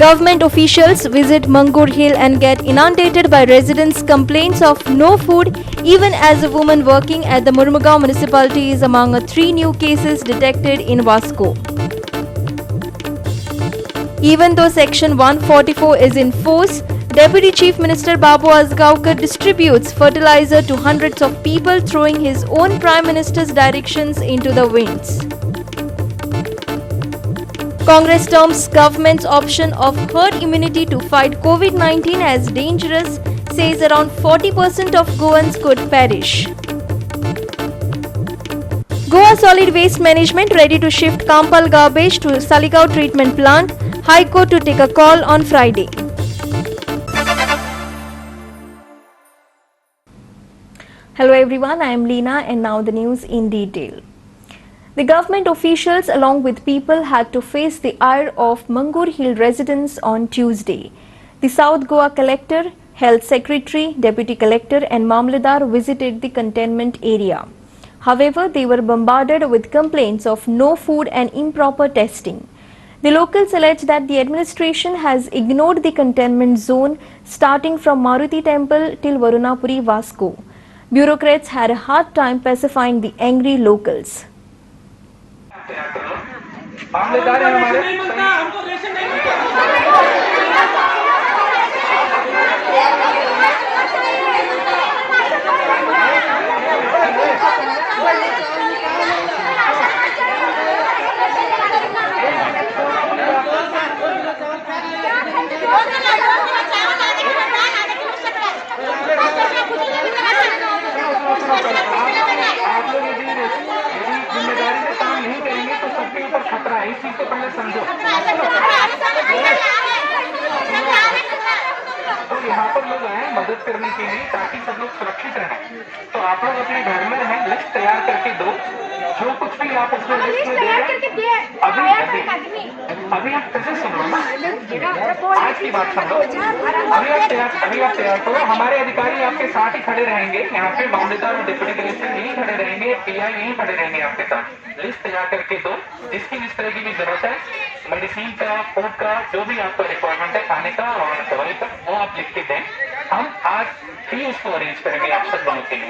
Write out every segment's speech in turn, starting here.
Government officials visit Mangur Hill and get inundated by residents' complaints of no food, even as a woman working at the Murmugao municipality is among 3 new cases detected in Vasco. Even though Section 144 is in force, Deputy Chief Minister Babu Azgaonkar distributes fertilizer to hundreds of people, throwing his own Prime Minister's directions into the winds. Congress terms government's option of herd immunity to fight COVID-19 as dangerous, says around 40% of Goans could perish. Goa Solid Waste Management ready to shift Kampal garbage to Saligao treatment plant. High Court to take a call on Friday. Hello everyone, I am Leena and now the news in detail. The government officials along with people had to face the ire of Mangur Hill residents on Tuesday. The South Goa Collector, Health Secretary, Deputy Collector and Mamladar visited the containment area. However, they were bombarded with complaints of no food and improper testing. The locals allege that the administration has ignored the containment zone starting from Maruti Temple till Varunapuri Vasco. Bureaucrats had a hard time pacifying the angry locals. तो यहाँ पर लोग आए मदद करने के लिए ताकि सब लोग सुरक्षित रहें। तो आप लोग अपने घर में रहें, लिस्ट तैयार करके दो, जो कुछ भी आप उसमें लिस्ट में दे अभी आप कैसे सुनो ना, आज की बात सुन लो। अभी आप तैयार करो, हमारे अधिकारी आपके साथ ही खड़े रहेंगे, यहाँ पे मामलेदार और डिप्टी कलेक्टर यहीं खड़े रहेंगे, पीआई यहीं खड़े रहेंगे आपके साथ। लिस्ट तैयार करके दो, जिसकी जिस तरह की भी जरूरत है, मेडिसिन का, फूड का, जो भी आपका रिक्वायरमेंट है खाने का और दवाई का, वो आप लिख के दें। हम आज ही उसको अरेंज करेंगे आप सब लोगों के लिए।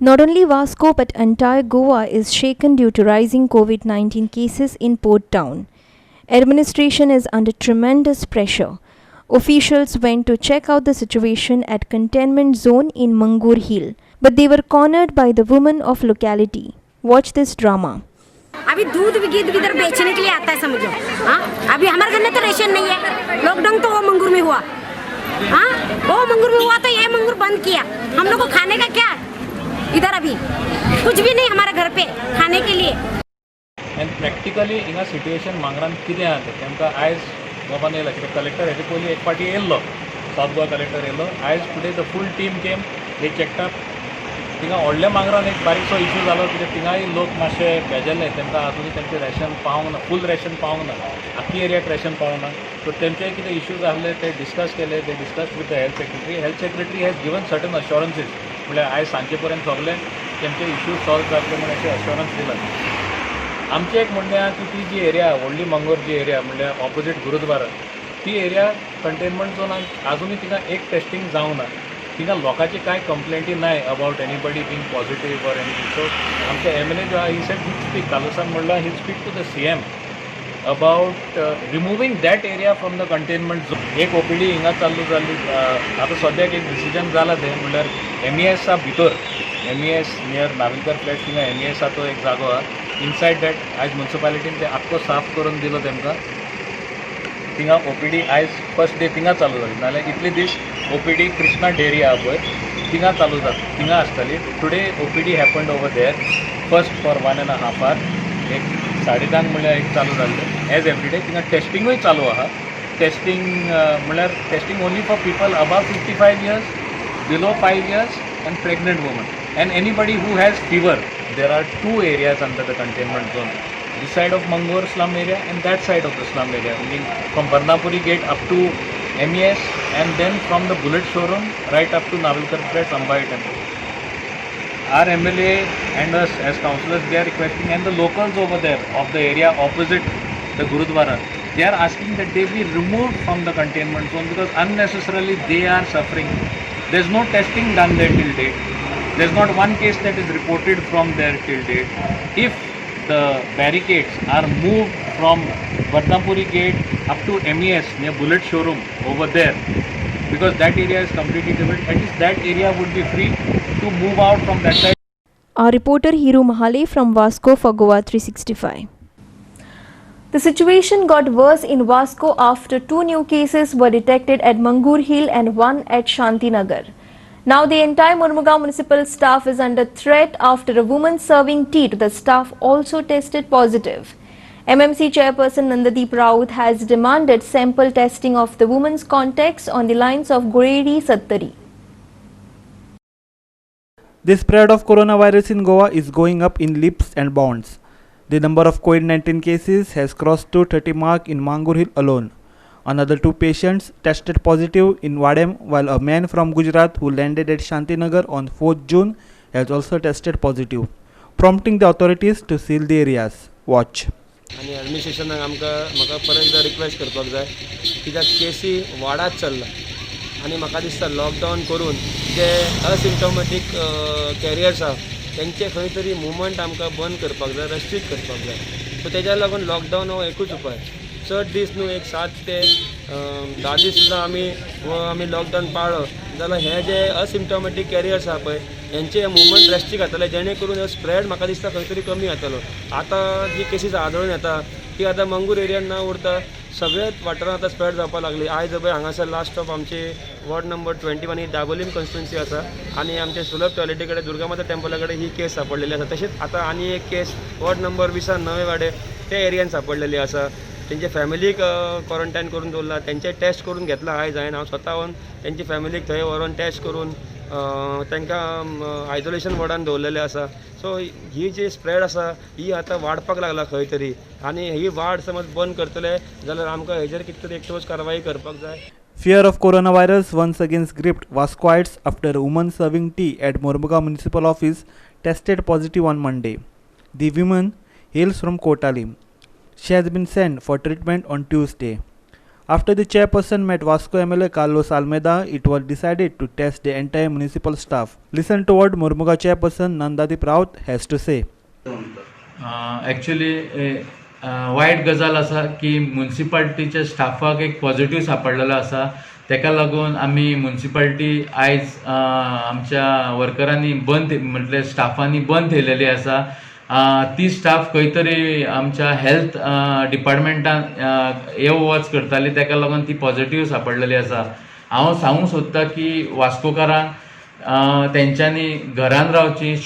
Not only Vasco but entire Goa is shaken due to rising COVID-19 cases in Port Town. Administration is under tremendous pressure. Officials went to check out the situation at containment zone in Mangur Hill, but they were cornered by the women of locality. Watch this drama. अभी दूध भी इधर बेचने के लिए आता है समझो। हाँ, अभी हमारे घर में तो रेशन नहीं है। लॉकडाउन तो वो मंगूर में हुआ। हाँ, वो मंगूर में हुआ तो ये मंगूर बंद किया। हम लोग को खाने का क्या? इधर अभी कुछ भी नहीं हमारे घर पे खाने के लिए। एंड प्रॅक्टिकली हिंगा सिट्युएशन मांगरान कितें आहा तेमकां आयज गोवान येयला कित्याक कलेक्टर हेजे पयलीं एक पाटी येयल्लो, सावथ गोवा कलेक्टर येयल्लो। आयज today the full team came, they checked up. थिंगा व्हडल्या मांगरान एक बारीकसो इशू जालो कित्याक थिंगाय लोक मातशे भेजेल्ले, तेमकां आजुनूय तेंचें रेशन पावंक ना, फूल रेशन पावंक ना, आख्खी एरियाक रेशन पावंक ना। सो तेंचे कितें इश्यूज आसले ते डिस्कस केले, they discuss with the health secretary. Health secretary has given certain assurances, म्हळ्यार आयज सांजे पर्यंत सगळे तेंचे इश्यूज सॉल्व जातले म्हण अशें अश्योरन्स दिला. आमचें एक म्हणणें आहा की ती जी एरिया व्हडली मंगोर जी एरिया म्हणल्यार ऑपोजीट गुरुद्वारा, ती एरिया कंटेनमेंट झोनाक आजुनूय थिंगा एक टेस्टिंग जावंक ना. थिंगा लोकांची कांय कंप्लेंटी नाय about anybody being positive or anything. So आमचे एमएलए जो आहा ही सेड हील स्पीक, कालुसान म्हणला he'll speak to the CM about removing that area from the containment zone. एक ओपीडी हिंगा चालू जाल्ली, आतां सद्याक एक डिसिजन जाला तें म्हणल्यार एमईएसा भितर, एमईएस नियर नाविलकर फ्लॅट, थिंगा एमईएसा तो एक जागो आहा. इनसायड दॅट आयज म्युन्सिपालिटीन ते आख्खो साफ करून दिलो तेमकां. थिंगा ओपीडी आयज फर्स्ट डे थिंगा चालू जाली, नाल्यार इतले दीस ओपीडी कृष्णा डेरी आहा पळय थिंगा चालू जाता, थिंगा आसताली. Today OPD happened over there first for 1.5 hours. एक 10:30 म्हणल्यार एक चालू जाल्लें एज एवरी डे. थिंगा टेस्टिंगूय चालू आहा. टेस्टिंग म्हळ्यार testing only for people above 55 years, below 5 years and pregnant women and anybody who has fever. There are 2 areas under the containment zone, this side of Mangur slum area and that side of the slum area, meaning from Varnapuri gate up to MES and then from the Bullet showroom right up to Navalkar Flats, Ambai Temple. Our MLA and us as councillors, they are requesting, and the locals over there of the area opposite the Gurudwara, they are asking that they be removed from the containment zone because unnecessarily they are suffering. There is no testing done there till date. There is not one case that is reported from there till date. If the barricades are moved from Varnapuri gate up to MES near Bullet showroom over there, because that area is completely different, at least that area would be free to move out from that side. Our reporter Hiru Mahale from Vasco for Goa 365. The situation got worse in Vasco after 2 new cases were detected at Mangur Hill and 1 at Shantinagar. Now the entire Mormugao municipal staff is under threat after a woman serving tea to the staff also tested positive. MMC chairperson Nandadeep Raut has demanded sample testing of the woman's contacts on the lines of Guredi Sattari. The spread of coronavirus in Goa is going up in leaps and bounds. The number of COVID-19 cases has crossed 230 mark in Mangur Hill alone. Another 2 patients tested positive in Wadem, while a man from Gujarat who landed at Shantinagar on 4th June has also tested positive, prompting the authorities to seal the areas. Watch. आणि ॲडमिनिस्ट्रेशनाक म्हाका परत एकदा request करपाक जाय, कित्याक केसी वाडत चल्ला आनी म्हाका दिसता लॉकडावन करून जे असिम्टोमॅटीक कॅरियर्स आहा तेंचे खंय तरी मुवमेंट आमकां बंद करपाक जाय, रेस्ट्रिक्ट करपाक जाय. सो तेज्या लागून लॉकडावन हो एकूच उपाय. चड दीस न्हू, एक 7 ते 10 दीस सुद्दां आमी लॉकडावन पाळ्ळो जाल्यार हे जे असिम्टोमॅटीक कॅरियर्स आहा पळय हेंचे मुवमेंट रेस्ट्रिक्ट जातले, जेणे करून स्प्रेड म्हाका दिसता खंय तरी कमी जातलो. आतां जी केसीस आढळून येता ती आतां मंगूर एरियान ना उरता सगळ्याच वाठारांत आतां स्प्रेड जावपाक लागली. आयज पळय हांगासर लास्ट स्टॉप आमची वॉर्ड नंबर 21 ही दाबोलीम कॉन्स्टिट्युन्सी आसा आनी आमचे सुलभ टॉयलेटी कडेन दुर्गामाता टेम्पला कडेन ही केस सापडलेली आसा. तशेंच आतां आनी एक केस वॉर्ड नंबर 20 नवे वाडे त्या एरियान सापडलेली आसा. तेंचे फॅमिलीक क्वॉरंटायन करून दवरला, तेंचे टेस्ट करून घेतला आयज हांव स्वतावन तेंची फॅमिलीक थंय व्हरून टेस्ट करून तांकां आयसोलेशन वॉर्डान दवरलेले आसा. सो ही जी स्प्रेड आसा ही आतां वाडपाक लागला खंय तरी, आनी ही वाड समज बंद करतले जाल्यार आमकां हेजेर कितें तरी एक ठोस कारवाई करपाक जाय. Fear of coronavirus once again gripped Vascoites after a woman serving tea at Mormugao Municipal Office tested positive on Monday. The woman hails from Kotalim. She has been sent for treatment on Tuesday. After the chairperson met Vasco MLA Carlos Almeida, it was decided to test the entire municipal staff. Listen to what Mormugao chairperson Nandadeep Raut has to say. Actually, वायट गजाल आसा की म्युनिसिपालिटीच्या स्टाफाक एक positive सापडलेलो आसा. तेका लागून आमी municipality आयज आमच्या वर्करांनी बंद म्हटल्यार स्टाफांनी बंद थेयलेली आसा. ती स्टाफ खंय तरी आमच्या हेल्थ डिपार्टमेंटान येव वच करताली, तेका लागून ती पॉझिटिव्ह सापडलेली आसा. हांव सांगूंक सोदतां की वास्कोकारांक तेंच्यांनी घरान रावची,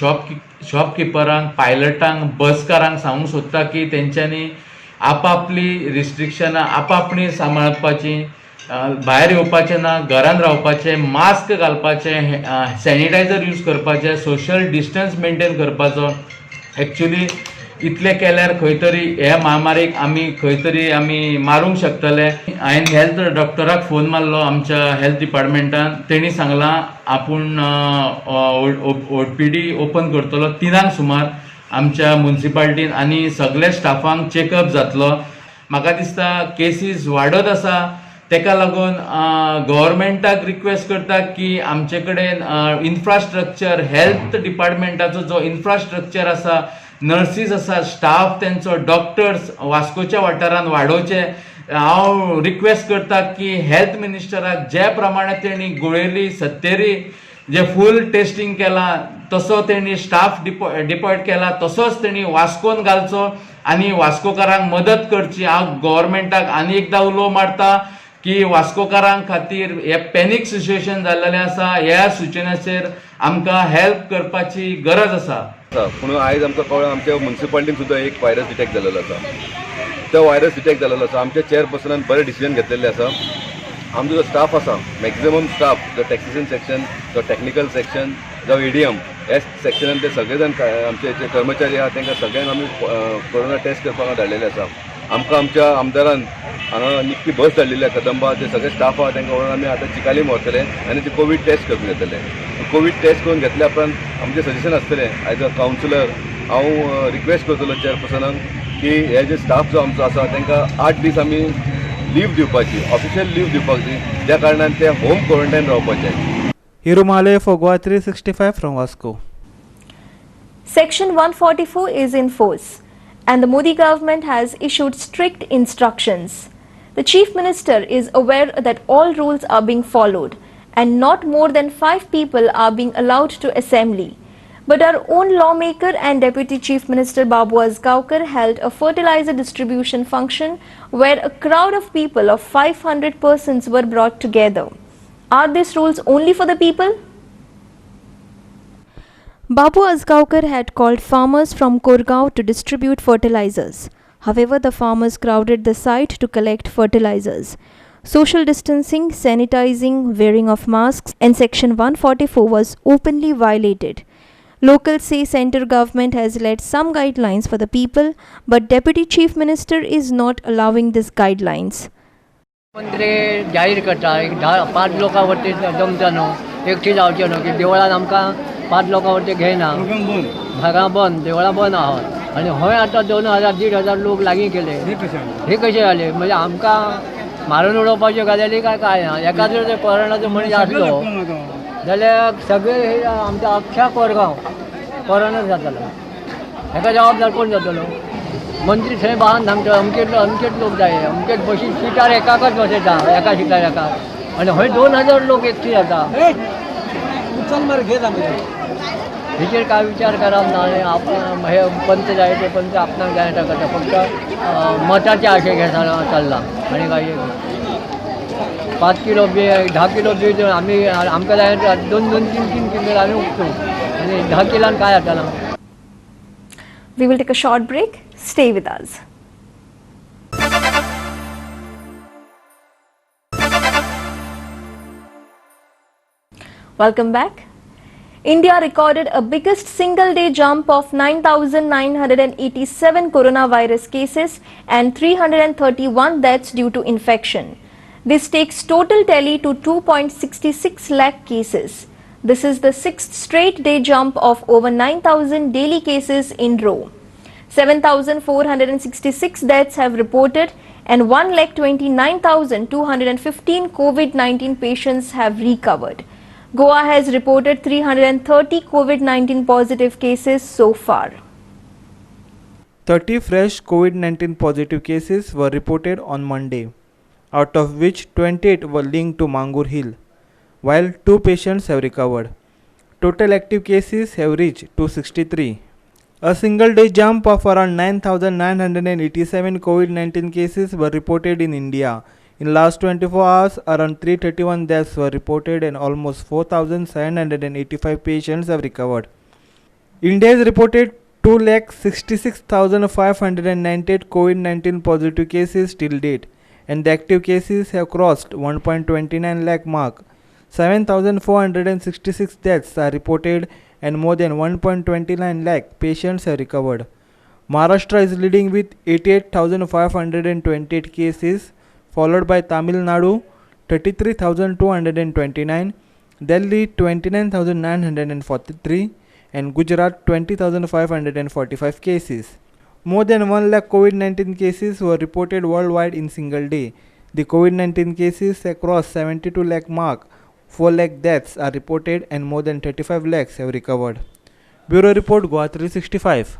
शॉपकिपरांक, पायलटांक, बसकारांक सांगूंक सोदता की तेंच्यांनी आपापली रिस्ट्रिक्शनां आपापणी सांबाळपाची, भायर येवपाचें ना, घरान रावपाचें, मास्क घालपाचें, सॅनिटायझर यूज करपाचें, सोशल डिस्टन्स मेंटेन करपाचो. एक्चुली इतलें केल्यार खंय तरी ह्या महामारीक खंय तरी आमी मारूंक शकतले. हांवें हेल्थ डॉक्टराक फोन मारलो आमच्या हेल्थ डिपार्टमेंटान, तेणी सांगलां आपूण OPD ओपन करतलो 3 सुमार आमच्या म्युनिसिपालिटीन आनी सगळे स्टाफांक चॅकअप जातलो. म्हाका दिसता केसीस वाडत आसा, तेका लागून गव्हर्मेंटाक रिक्वेस्ट करता की आमचे कडेन इन्फ्रास्ट्रक्चर, हेल्थ डिपार्टमेंटाचो जो इन्फ्रास्ट्रक्चर आसा, नर्सीस आसा, स्टाफ तेंचो, डॉक्टर्स वास्कोच्या वाठारान वाडोवचे. हांव रिक्वेस्ट करता की हेल्थ मिनिस्टराक जे प्रमाणे तेणी गुळेली सत्तेरी जे फूल टेस्टिंग केला तसो तेणी स्टाफ डिपॉयट केला तसोच तेणी वास्कोन घालचो आनी वास्कोकारांक मदत करची. हांव गव्हर्मेंटाक आनी एकदां उलो मारता की वास्कोकारांक खातीर हे पॅनीक सिच्युएशन जाल्लेलें आसा, ह्या सिच्युएशनाचेर आमकां हेल्प करपाची गरज आसा. पूण आयज आमकां कळ्ळें आमच्या म्युनिसिपालिटीन सुद्दां एक व्हायरस डिटेक्ट जाल्लो आसा. तो व्हायरस डिटेक्ट जाल्लो आसा. आमच्या चेअरपर्सनान बरे डिसिजन घेतलेले आसा. आमचो जो स्टाफ आसा मॅक्झिमम स्टाफ जो टॅक्सिशन सेक्शन जो टेक्निकल सेक्शन जो एडीएम ह्या सेक्शनान ते सगळे जाण आमचे जे कर्मचारी आहा तांकां सगळ्यांक आमी कोरोना टेस्ट करपाक धाडलेले आसा. आमकां आमच्या आमदारान हांगा निक्की बस धाडलेली आसा कदंबा. ते सगळे स्टाफ आहा तांकां व्हरून आमी आतां चिकालीम व्हरतले आनी ते कोवीड टेस्ट करून घेतले. कोवीड टेस्ट करून घेतल्या उपरांत आमचें सजेशन आसतलें एज अ कावन्सिलर हांव रिक्वेस्ट करतलो चेअरपर्सनाक की हे जे स्टाफ जो आमचो आसा तांकां 8 दीस आमी लीव दिवपाची ऑफिशियल लीव दिवपाची ज्या कारणान ते होम क्वॉरंटायन रावपाचे. हिरो माले for Goa 365 from Vasco. Section 144 is in force and the Modi government has issued strict instructions. The Chief Minister is aware that all rules are being followed and not more than 5 people are being allowed to assembly. But our own lawmaker and Deputy Chief Minister Babu Azgaonkar held a fertilizer distribution function where a crowd of people of 500 persons were brought together. Are these rules only for the people? Babu Azgaonkar had called farmers from Korgaon to distribute fertilizers. However, the farmers crowded the site to collect fertilizers. Social distancing, sanitizing, wearing of masks and Section 144 was openly violated. Locals say central government has laid some guidelines for the people, but Deputy Chief Minister is not allowing these guidelines. मंत्री जाहीर करता एक 5 लोकांवरती जमता न्हू एकठी जावचे न्हू की देवळान आमकां 5 लोकांवरती घेयना भागां बंद देवळां बंद आहात आनी हय आतां 2,000-1,500 लोक लागीं केले हे कशें जालें म्हणजे आमकां मारून उडोवपाच्यो गजाली काय ना. एखादो जर कोरोनाचो मनीस आसलो जाल्यार सगळे आमच्या अख्ख्या कोरगांव कोरोना जातालो. हेका जबाबदार कोण जातलो? मंत्री थंय बांद सांगता अमकेच लोक जाय अमकेच बशीन सिटार एकाकच बसयता एका सिटार एका आनी हय 2,000 लोक एकठी जाता. हेचेर काय विचार करप ना आनी आपण हे पंच जाय ते पंच आपणाक जाय ते करता फक्त मताचे आशे घेता चल्ला आनी काय 5 किलो बी 10 किलो बी आमी आमकां जाय 2-3 किलो आमी उपतो आनी 10 किलान काय जाताना. We will take a short break. Stay with us. Welcome back. India recorded a biggest single-day jump of 9,987 coronavirus cases and 331 deaths due to infection. This takes total tally to 2.66 lakh cases. This is the 6th straight day jump of over 9,000 daily cases in row. 7,466 deaths have reported and 1,29,215 COVID-19 patients have recovered. Goa has reported 330 COVID-19 positive cases so far. 30 fresh COVID-19 positive cases were reported on Monday, out of which 28 were linked to Mangur Hill, while 2 patients have recovered. Total active cases have reached 263. A single day jump of around 9,987 COVID-19 cases were reported in India. In last 24 hours, around 331 deaths were reported and almost 4,785 patients have recovered. India has reported 2,66,598 COVID-19 positive cases till date, and the active cases have crossed 1.29 lakh mark. 7,466 deaths are reported and more than 1.29 lakh patients have recovered. Maharashtra is leading with 88,528 cases, followed by Tamil Nadu 33,229, Delhi 29,943 and Gujarat 20,545 cases. More than 1 lakh COVID-19 cases were reported worldwide in single day. The COVID-19 cases across 72 lakh mark. 4 lakh deaths are reported and more than 35 lakhs have recovered. Bureau Report, Goa 365.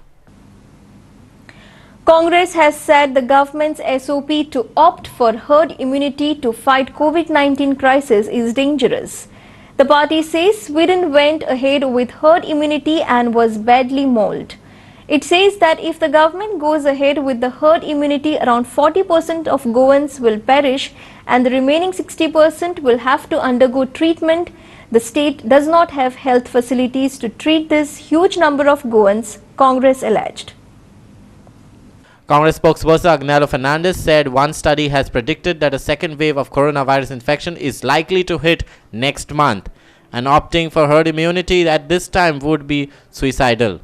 Congress has said the government's SOP to opt for herd immunity to fight COVID-19 crisis is dangerous. The party says Sweden went ahead with herd immunity and was badly mauled. It says that if the government goes ahead with the herd immunity, around 40% of Goans will perish and the remaining 60% will have to undergo treatment. The state does not have health facilities to treat this huge number of Goans, Congress alleged. Congress spokesperson Agnello Fernandez said one study has predicted that a second wave of coronavirus infection is likely to hit next month, and opting for herd immunity at this time would be suicidal.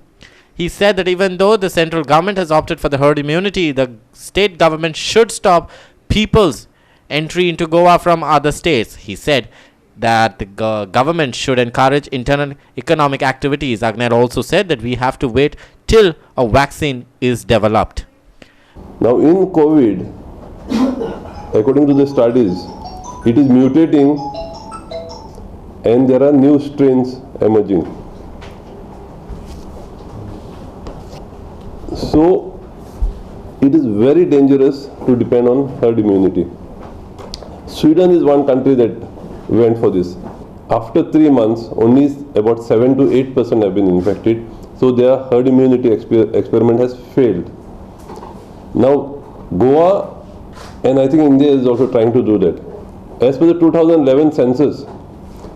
He said that even though the central government has opted for the herd immunity, the state government should stop people's entry into Goa from other states. He said that the government should encourage internal economic activities. Agnello also said that we have to wait till a vaccine is developed. Now in COVID, according to the studies, it is mutating and there are new strains emerging. So it is very dangerous to depend on herd immunity. Sweden is one country that went for this. After 3 months, only about 7 to 8% have been infected. So their herd immunity experiment has failed. Now Goa and I think India is also trying to do that. As per the 2011 census,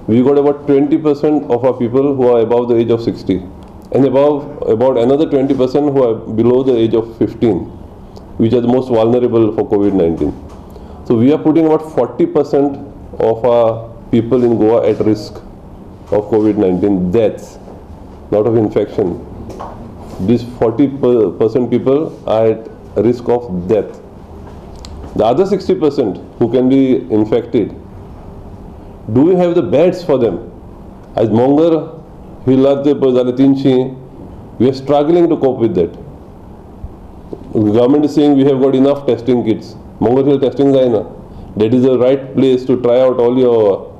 we got about 20% of our people who are above the age of 60 and about another 20% who are below the age of 15, which are the most vulnerable for COVID-19. So we are putting about 40% of our people in Goa at risk of COVID-19 deaths, not of infection. These 40% people are at risk of death. The other 60% who can be infected, do we have the beds for them? As Mongar, Hilate, Tinchi, we are struggling to cope with that. The government is saying we have got enough testing kits. Mongar Hill testing zaina. That is the right place to try out all your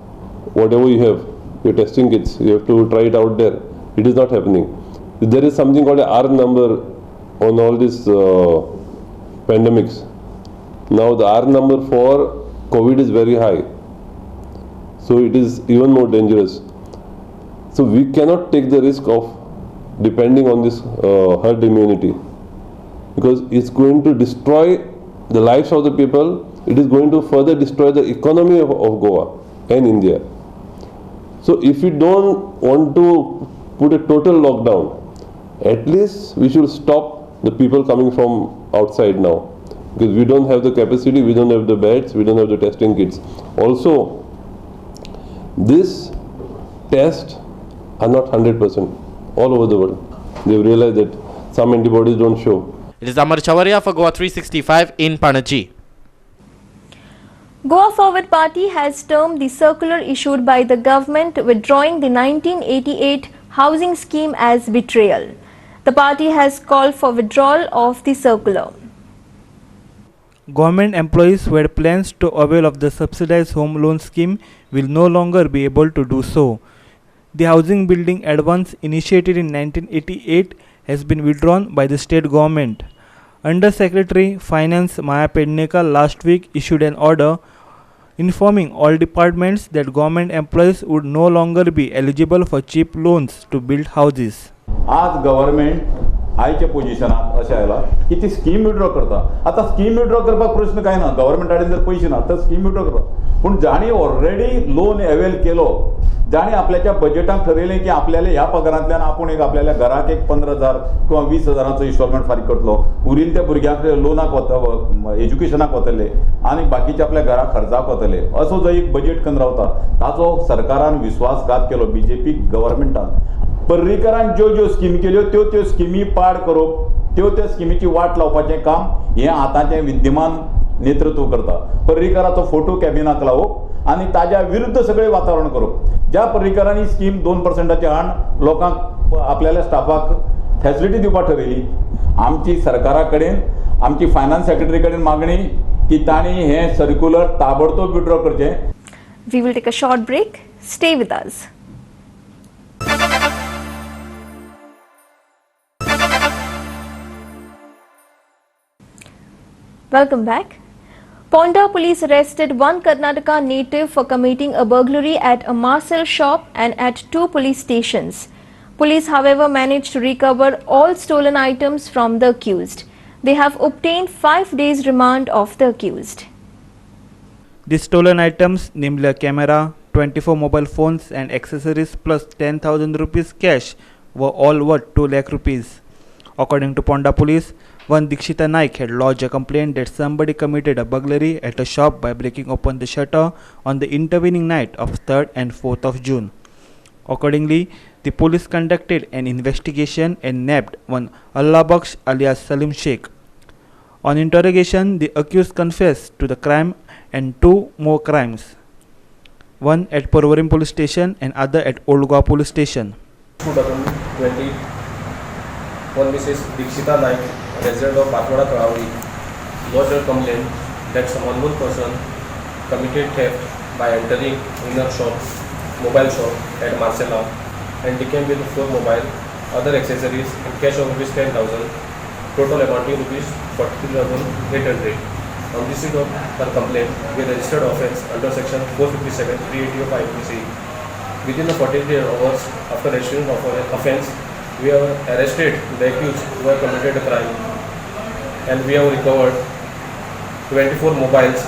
whatever you have, your testing kits. You have to try it out there. It is not happening. There is something called a R number on all these pandemics. Now the R number for COVID is very high. So it is even more dangerous. So we cannot take the risk of depending on this herd immunity, because it's going to destroy the lives of the people. It is going to further destroy the economy of Goa and India. So if we don't want to put a total lockdown, at least we should stop the people coming from outside now, because we don't have the capacity, we don't have the beds, we don't have the testing kits. Also, this test are not 100% all over the world. They've realized that some antibodies don't show. It is Amar Chavaria for Goa 365 in Panaji. Goa Forward Party has termed the circular issued by the government withdrawing the 1988 housing scheme as betrayal. The party has called for withdrawal of the circular. Government employees who had plans to avail of the subsidized home loan scheme will no longer be able to do so. The housing building advance initiated in 1988 has been withdrawn by the state government. Under Secretary Finance Maya Pednekar last week issued an order informing all departments that government employees would no longer be eligible for cheap loans to build houses. आज government आयच्या पोजिशनात अशें आयला की ती scheme withdraw करता. आतां scheme withdraw करपाक प्रश्न कांय ना, गव्हर्नमेंटा कडेन जर पयशे ना तर स्कीम विड्रॉ करता. पूण जाणी ऑलरेडी लोन अवेल केलो, जाणी आपल्याच्या बजेटान ठरयलें की आपल्याला ह्या पगारांतल्यान आपूण एक आपल्याल्या घराक एक 15,000 किंवा 20,000 इन्स्टॉलमेंट फारीक करतलो, उरिल्ले त्या भुरग्यांक लोनाक वता, एज्युकेशनाक वतले आनी बाकीचे आपल्या घरा खर्चाक वतले, असो जो एक बजेट करून रावता ताचो सरकारान विश्वासघात केलो बीजेपी गव्हर्नमेंटान. पर्रीकरान ज्यो स्कीमी केल्यो त्यो स्कीमी पाड करप, त्यो स्किमीची वाट लावपाचें काम हें आतांचें विद्यमान नेतृत्व करता. पर्रीकराचो फोटो कॅबिनाक लावप आनी ताज्या विरुद्ध सगळें वातावरण करप. ज्या पर्रीकरांनी स्कीम 2% हाड लोकांक आपल्याल्या स्टाफाक फॅसिलिटी दिवपाक ठरयली, आमची सरकारा कडेन आमची फायनान्स सेक्रेटरी कडेन मागणी की तांणी हें सर्क्युलर ताबडतोब विड्रॉ करचें. We will take a short break. Stay with us. Welcome back. Ponda police arrested one Karnataka native for committing a burglary at a Marcel shop and at 2 police stations. Police, however, managed to recover all stolen items from the accused. They have obtained 5 days remand of the accused. The stolen items, namely a camera, 24 mobile phones and accessories plus 10,000 rupees cash, were all worth 2 lakh rupees. According to Ponda police, One Dikshita Naik had lodged a complaint that somebody committed a burglary at a shop by breaking open the shutter on the intervening night of 3rd and 4th of June. Accordingly, the police conducted an investigation and nabbed one Allah Baksh alias Salim Sheikh. On interrogation, the accused confessed to the crime and 2 more crimes, one at Porvorim police station and other at Old Goa police station. 2020, one Mrs. Dikshita Naik, resident of Patwada Karavali, lodged a complaint that some unknown person committed theft by entering in a shop, mobile shop at Marcella and taken with 4 mobile, other accessories and cash of rupees 10,000, total amounting rupees 43,800. On receipt of her complaint, we registered offence under section 457 380 of IPC. Within the 48 hours after registering of offence, we have arrested the accused who have committed a crime, and we have recovered 24 mobiles,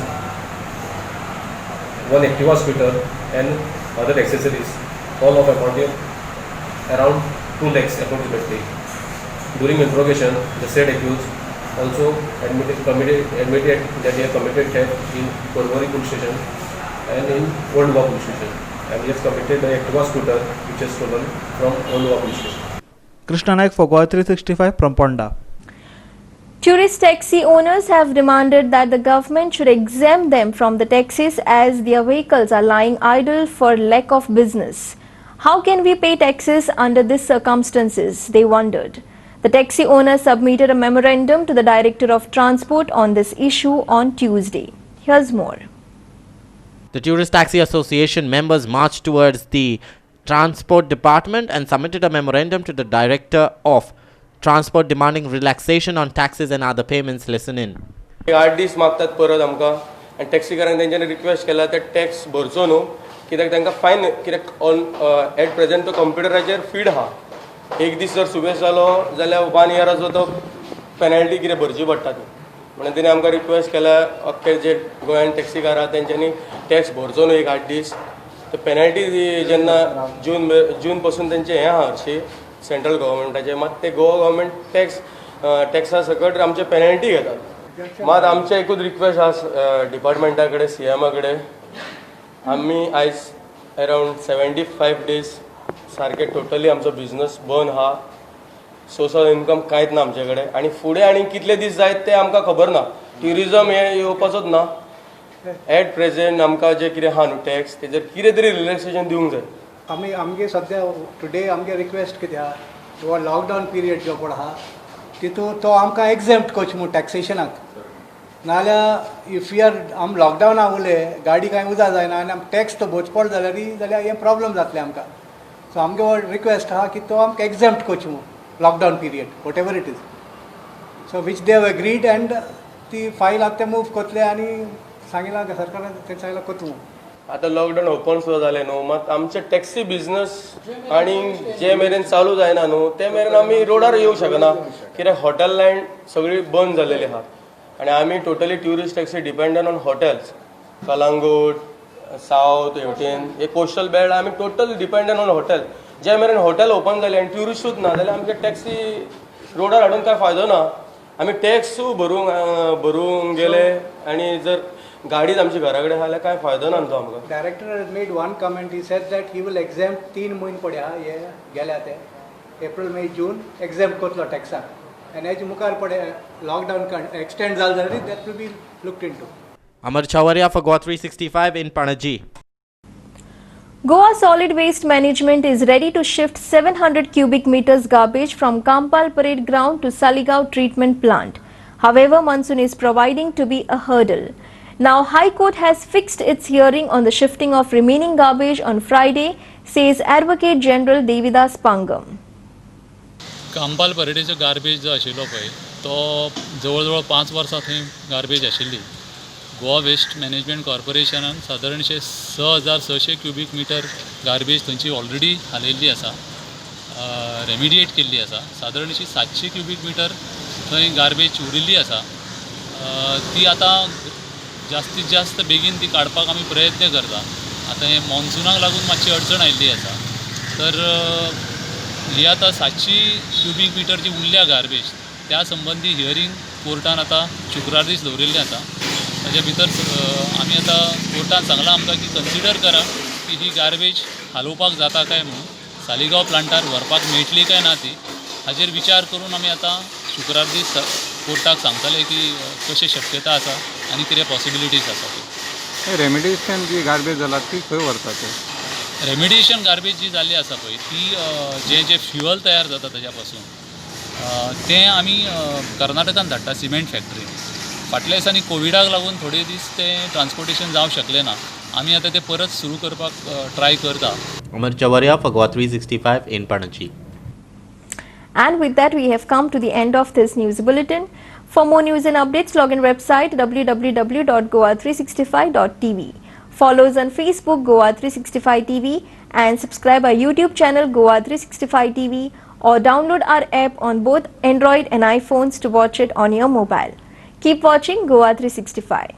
1 Activa scooter and other accessories, all of amounting around 2 lakhs approximately. During interrogation, the said accused also admitted that he had committed theft in Porvorim police station and in Old Goa police station, and he has committed the Activa scooter which is stolen from Old Goa police station. Krishna Naik for Goa 365 from Ponda. Tourist taxi owners have demanded that the government should exempt them from the taxes as their vehicles are lying idle for lack of business. How can we pay taxes under these circumstances? They wondered. The taxi owners submitted a memorandum to the Director of Transport on this issue on Tuesday. Here's more. The Tourist Taxi Association members marched towards the Transport Department and submitted a memorandum to the Director of Transport demanding relaxation on taxes and other payments. Listen in. 8 दीस मागतात परत आमकां आनी टॅक्सीकारांक तेंच्यांनी request केला ते tax भरचो न्हू कित्याक तांकां फायन कित्याक ऑन एट प्रेझेंट तो कंप्युटराचेर फीड आहा. 1 दीस जर सुबेज जालो जाल्यार 1 इयराचो तो पेनल्टी कितें भरची पडटा ती म्हणून तेणी आमकां रिक्वेस्ट केला अख्खे जे गोंयान टॅक्सीकार आहा तेंच्यांनी टॅक्स भरचो न्हू 8 दीस. तर पेनल्टी जेन्ना जून पासून तेंचे हें आहा हरशी सेंट्रल गव्हर्मेंटाचे मात ते गोवा गव्हर्मेंट टॅक्सा सकट आमचे पेनल्टी घेतात. मात आमचे एकूच रिक्वेस्ट आहा डिपार्टमेंटा कडेन CMA कडेन आमी आयज अरावंड 75 डेज सारके टोटली आमचो बिझनस बंद आहा. सोशल इनकम कांयच ना आमचे कडेन आनी फुडें आनी कितले दीस जायत ते आमकां खबर ना. ट्युरिजम हे येवपाचोच ना. एट प्रेझेंट आमकां जे कितें आहा न्हू टॅक्स तेजेर कितें तरी रिलॅक्सेशन दिवंक जाय. आमगे सद्या टुडे आमगे रिक्वेस्ट कितें आहा हो लॉकडावन पिरियड जो पळय आहा तितून तो आमकां एक्झेम्प्ट करचो म्हूण टॅक्सेशनाक नाल्यार इफ यू आर आम लॉकडावनाक उरले गाडी कांय उजा जायना आनी आमकां टॅक्स तो भरचो पडलो जाल्यार हें प्रॉब्लम जातलें आमकां. सो आमगे हो रिक्वेस्ट आहा की तो आमकां एक्झेम्प्ट करचो म्हूण lockdown period what ever it is. So which they have agreed and ती फायल आतां ते मूव करतले आनी सांगितलां सरकारान तेंच्या सांगलां करता म्हूण. आतां लॉकडावन ओपन सुद्दां जालें न्हू मात आमचे टॅक्सी बिझनस आनी जे मेरेन चालू जायना न्हू ते मेरेन आमी रोडार येवंक शकना कित्याक हॉटेल लायन सगळी बंद जालेली आहा आनी आमी totally tourist taxi dependent on hotels. Calangute south हेवटेन हे कोस्टल बेल्ट आमी टोटल डिपेंडंट ऑन हॉटेल. जे मेरेन हॉटेल ओपन जाले आनी ट्युरिस्टूच ना जाल्यार आमचे टॅक्सी रोडार हाडून कांय फायदो ना. आमी टॅक्सूय भरूंक गेले आनी जर गाडीच आमची घरा कडेन आहा जाल्यार कांय फायदो ना तो आमकां. Director has made one comment. He said that he will exempt 3 म्हयने पडे आहा हे गेल्या ते एप्रील मे जून एक्झेम्प्ट करतलो टॅक्साक आनी हेजे मुखार पडे लॉकडावन एक्सटेंड जालें जाल्यार that will B looked into. Amar Chavaria for Goa 365 in Panaji. Goa Solid Waste Management is ready to shift 700 cubic meters garbage from Kampal Parade Ground to Saligaon Treatment Plant. However, monsoon is proving to be a hurdle. Now, High Court has fixed its hearing on the shifting of remaining garbage on Friday, says Advocate General Devidas Pangam. Campal परेडेचो garbage जो आशिल्लो पळय तो जवळ जवळ 5 वर्सां थंय garbage आशिल्ली. गोवा वेस्ट मॅनेजमेंट कॉर्पोरेशनान सादारणशे 6,600 क्युबीक मिटर गार्बेज थंयची ऑलरेडी हालयल्ली आसा, रेमिडिएट केल्ली आसा. सादारणशी 700 क्युबीक मिटर थंय गार्बेज उरिल्ली आसा. ती आतां जास्तीत जास्त बेगीन ती काडपाक आमी प्रयत्न करता. आतां हे मॉन्सुनाक लागून मातशी अडचण आयिल्ली आसा. तर ही आतां 700 क्युबीक मिटर जी उरल्या गार्बेज त्या संबंधी हियरींग कोर्टान आता शुक्रार दीस दवरिल्लें आसा. ताजे भितर आमी आतां कोर्टान सांगलां आमकां की कन्सिडर करा की ही गार्बेज हालोवपाक जाता काय म्हणून, सालिगांव प्लांटार व्हरपाक मेळटली काय ना ती हाजेर विचार करून आमी आतां शुक्रार दीस कोर्टाक सांगतले की कशी शक्यता आसा आनी कितें पॉसिबिलिटीज आसा ती. रेमिडिएशन जी गार्बेज जाला ती खंय व्हरता ते? रेमिडिएशन गार्बेज जी जाल्ली आसा पळय ती जे फ्युअल तयार जाता ताज्या पासून तें आमी कर्नाटकान धाडटा सिमेंट फॅक्टरी. फाटल्या दिसांनी कोविडाक लागून थोडे दीस तें ट्रान्सपोर्टेशन जावंक शकलें ना. आमी आतां तें परत सुरू करपाक ट्राय करता. Umar Chavaria for Goa 365 in Panaji. And with that, we have come to the end of this news bulletin. For more news and updates, log in website www.goa365.tv. Follow us on Facebook Goa 365 TV and subscribe our YouTube channel Goa 365 TV or download our app on both Android and iPhones to watch it on your mobile. Keep watching Goa 365.